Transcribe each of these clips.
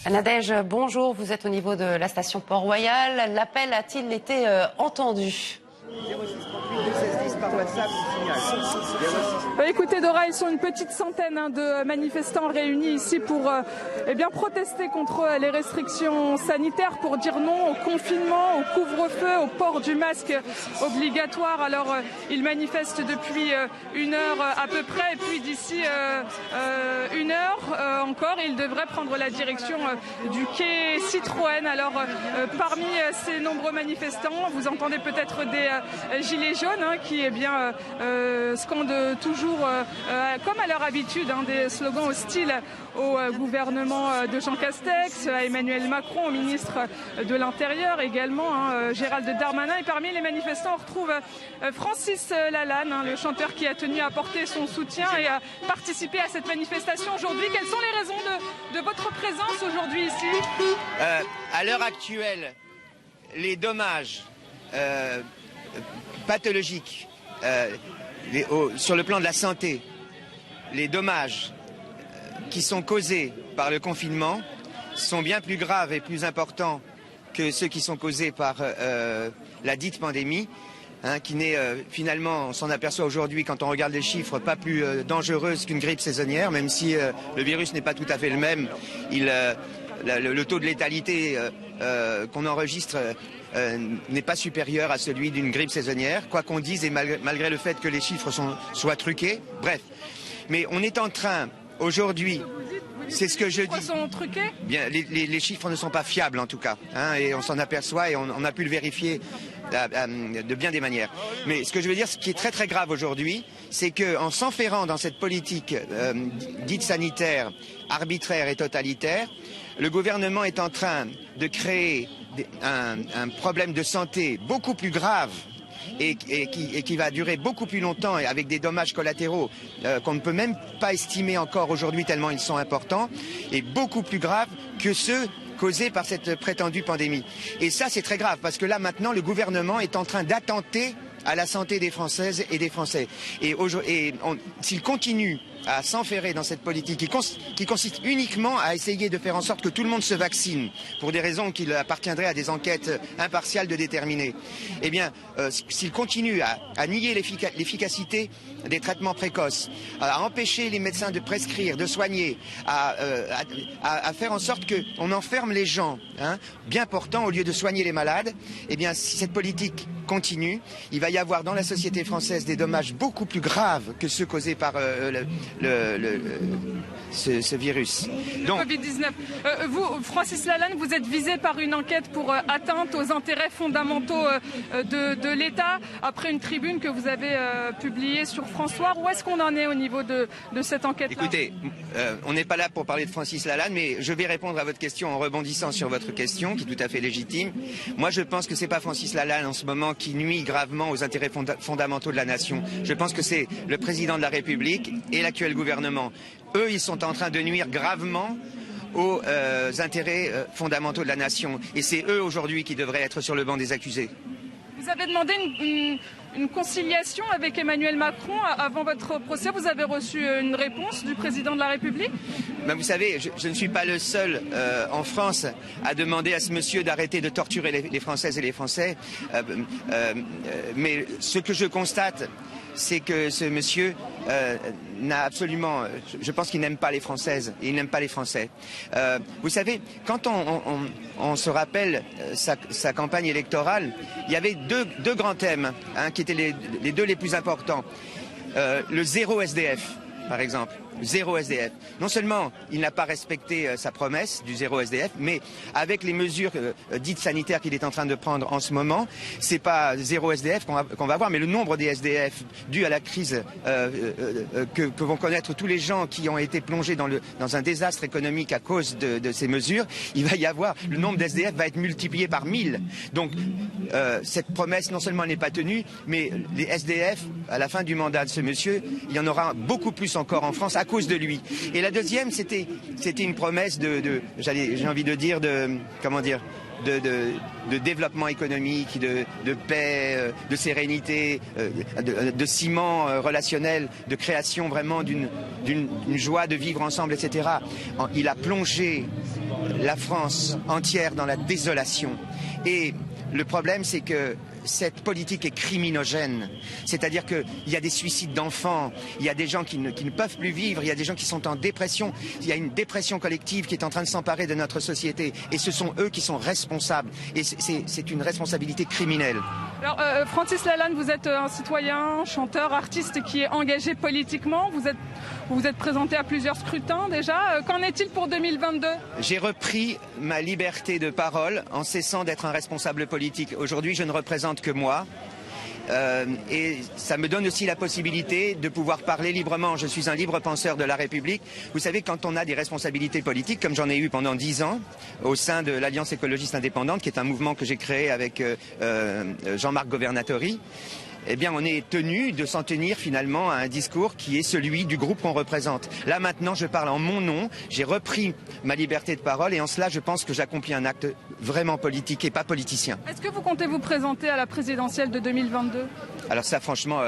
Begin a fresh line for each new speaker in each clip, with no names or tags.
Nadège, bonjour, vous êtes au niveau de la station Port-Royal. L'appel a-t-il été entendu ?
Écoutez Dora, ils sont une petite centaine de manifestants réunis ici pour protester contre les restrictions sanitaires, pour dire non au confinement, au couvre-feu, au port du masque obligatoire. Alors ils manifestent depuis 1 heure à peu près, et puis d'ici 1 heure encore, ils devraient prendre la direction du quai Citroën. Alors parmi ces nombreux manifestants, vous entendez peut-être des gilets jaunes qui scandent toujours, comme à leur habitude, des slogans hostiles au gouvernement de Jean Castex, à Emmanuel Macron, au ministre de l'Intérieur également, Gérald Darmanin. Et parmi les manifestants, on retrouve Francis Lalanne, le chanteur qui a tenu à apporter son soutien et à participer à cette manifestation aujourd'hui. Quelles sont les raisons de votre présence aujourd'hui ici ?
À l'heure actuelle, les dommages pathologiques sur le plan de la santé, les dommages qui sont causés par le confinement sont bien plus graves et plus importants que ceux qui sont causés par la dite pandémie, qui n'est finalement, on s'en aperçoit aujourd'hui quand on regarde les chiffres, pas plus dangereuse qu'une grippe saisonnière, même si le virus n'est pas tout à fait le même. Le taux de létalité qu'on enregistre n'est pas supérieur à celui d'une grippe saisonnière, quoi qu'on dise, et malgré le fait que les chiffres soient truqués. Bref, mais on est en train, aujourd'hui, c'est ce que je dis.
Sont truqués ?
Bien, les chiffres ne sont pas fiables en tout cas, et on s'en aperçoit et on a pu le vérifier de bien des manières. Mais ce que je veux dire, ce qui est très très grave aujourd'hui, c'est qu'en s'enferrant dans cette politique dite sanitaire, arbitraire et totalitaire, le gouvernement est en train de créer un problème de santé beaucoup plus grave et qui va durer beaucoup plus longtemps et avec des dommages collatéraux qu'on ne peut même pas estimer encore aujourd'hui tellement ils sont importants, et beaucoup plus graves que ceux causés par cette prétendue pandémie. Et ça, c'est très grave parce que là maintenant le gouvernement est en train d'attenter à la santé des Françaises et des Français. Et s'il continue à s'enferrer dans cette politique qui consiste uniquement à essayer de faire en sorte que tout le monde se vaccine pour des raisons qu'il appartiendrait à des enquêtes impartiales de déterminer, eh bien, s'il continue à nier l'efficacité des traitements précoces, à empêcher les médecins de prescrire, de soigner, à faire en sorte qu'on enferme les gens bien portants au lieu de soigner les malades, eh bien, si cette politique continue, il va y avoir dans la société française des dommages beaucoup plus graves que ceux causés par ce virus.
Donc, Covid-19. Vous, Francis Lalanne, vous êtes visé par une enquête pour atteinte aux intérêts fondamentaux de l'État après une tribune que vous avez publiée sur François. Où est-ce qu'on en est au niveau de cette enquête-là ?
Écoutez, on n'est pas là pour parler de Francis Lalanne, mais je vais répondre à votre question en rebondissant sur votre question, qui est tout à fait légitime. Moi, je pense que c'est pas Francis Lalanne en ce moment qui nuit gravement aux intérêts fondamentaux de la nation. Je pense que c'est le président de la République et l'actuel gouvernement. Eux, ils sont en train de nuire gravement aux intérêts fondamentaux de la nation. Et c'est eux aujourd'hui qui devraient être sur le banc des accusés.
Vous avez demandé une conciliation avec Emmanuel Macron avant votre procès. Vous avez reçu une réponse du président de la République ?
Ben vous savez, je ne suis pas le seul en France à demander à ce monsieur d'arrêter de torturer les Françaises et les Français. Mais ce que je constate, c'est que ce monsieur n'a absolument... Je pense qu'il n'aime pas les Françaises et il n'aime pas les Français. Vous savez, quand on se rappelle sa campagne électorale, il y avait deux grands thèmes qui étaient les deux les plus importants. Le zéro SDF, par exemple. Zéro SDF. Non seulement il n'a pas respecté sa promesse du zéro SDF, mais avec les mesures dites sanitaires qu'il est en train de prendre en ce moment, c'est pas zéro SDF qu'on va avoir, mais le nombre des SDF dû à la crise que vont connaître tous les gens qui ont été plongés dans un désastre économique à cause de ces mesures, il va y avoir, le nombre d'SDF va être multiplié par 1000. Donc cette promesse non seulement n'est pas tenue, mais les SDF, à la fin du mandat de ce monsieur, il y en aura beaucoup plus encore en France, à cause de lui. Et la deuxième, c'était une promesse j'ai envie de dire, comment dire, de développement économique, de paix, de sérénité, de ciment relationnel, de création vraiment d'une joie de vivre ensemble, etc. Il a plongé la France entière dans la désolation. Et le problème, c'est que cette politique est criminogène. C'est-à-dire qu'il y a des suicides d'enfants, il y a des gens qui ne peuvent plus vivre, il y a des gens qui sont en dépression, il y a une dépression collective qui est en train de s'emparer de notre société. Et ce sont eux qui sont responsables. Et c'est une responsabilité criminelle.
Alors, Francis Lalanne, vous êtes un citoyen, chanteur, artiste qui est engagé politiquement. Vous êtes présenté à plusieurs scrutins déjà. Qu'en est-il pour 2022 ?
J'ai repris ma liberté de parole en cessant d'être un responsable politique. Aujourd'hui, je ne représente que moi. Et ça me donne aussi la possibilité de pouvoir parler librement. Je suis un libre penseur de la République. Vous savez, quand on a des responsabilités politiques, comme j'en ai eu pendant 10 ans, au sein de l'Alliance écologiste indépendante, qui est un mouvement que j'ai créé avec Jean-Marc Governatori, eh bien, on est tenu de s'en tenir finalement à un discours qui est celui du groupe qu'on représente. Là, maintenant, je parle en mon nom. J'ai repris ma liberté de parole et en cela, je pense que j'accomplis un acte vraiment politique et pas politicien.
Est-ce que vous comptez vous présenter à la présidentielle de 2022 ?
Alors ça, franchement,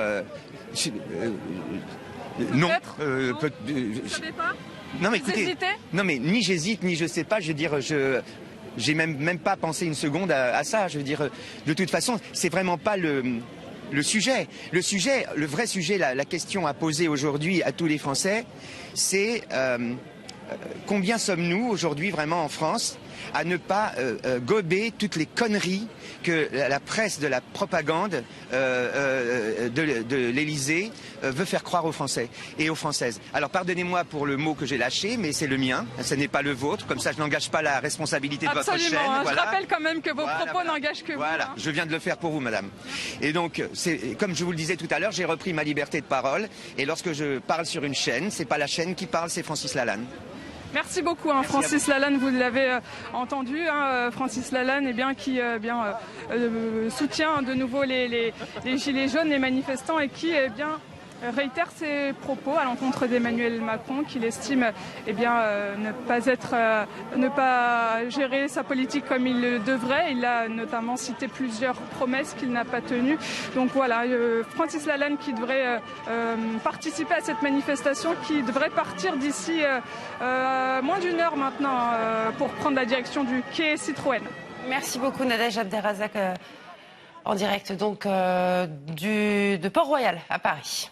non.
Vous savez pas ?
Non, mais
Vous
écoutez,
hésitez ?
non, mais ni j'hésite, ni je sais pas. Je veux dire, j'ai même pas pensé une seconde à ça. Je veux dire, de toute façon, c'est vraiment pas le sujet. Le vrai sujet, la question à poser aujourd'hui à tous les Français, c'est combien sommes-nous aujourd'hui vraiment en France à ne pas gober toutes les conneries que la presse de la propagande de l'Élysée veut faire croire aux Français et aux Françaises. Alors pardonnez-moi pour le mot que j'ai lâché, mais c'est le mien, ce n'est pas le vôtre, comme ça je n'engage pas la responsabilité de votre chaîne.
Absolument,
voilà.
Je rappelle quand même que vos propos n'engagent que vous.
Voilà, je viens de le faire pour vous, madame. Et donc, comme je vous le disais tout à l'heure, j'ai repris ma liberté de parole, et lorsque je parle sur une chaîne, c'est pas la chaîne qui parle, c'est Francis Lalanne.
Merci beaucoup, Francis Lalanne, vous l'avez entendu, Francis Lalanne qui soutient de nouveau les gilets jaunes, les manifestants et qui réitère ses propos à l'encontre d'Emmanuel Macron qu'il estime ne pas gérer sa politique comme il le devrait. Il a notamment cité plusieurs promesses qu'il n'a pas tenues. Donc voilà, Francis Lalanne qui devrait participer à cette manifestation qui devrait partir d'ici moins d'une heure maintenant pour prendre la direction du quai Citroën.
Merci beaucoup Nadège Abderrazak en direct donc de Port-Royal à Paris.